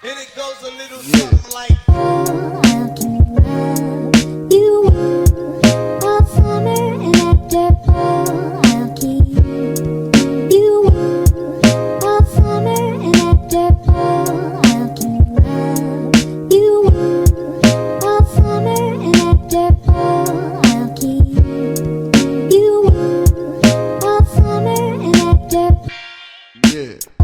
And it goes a little something like. I'll keep love you warm all summer, and after fall, I'll keep you warm all summer, and after fall, I'll keep love you warm all summer, and after fall, I'll keep you warm all summer, and after. Yeah.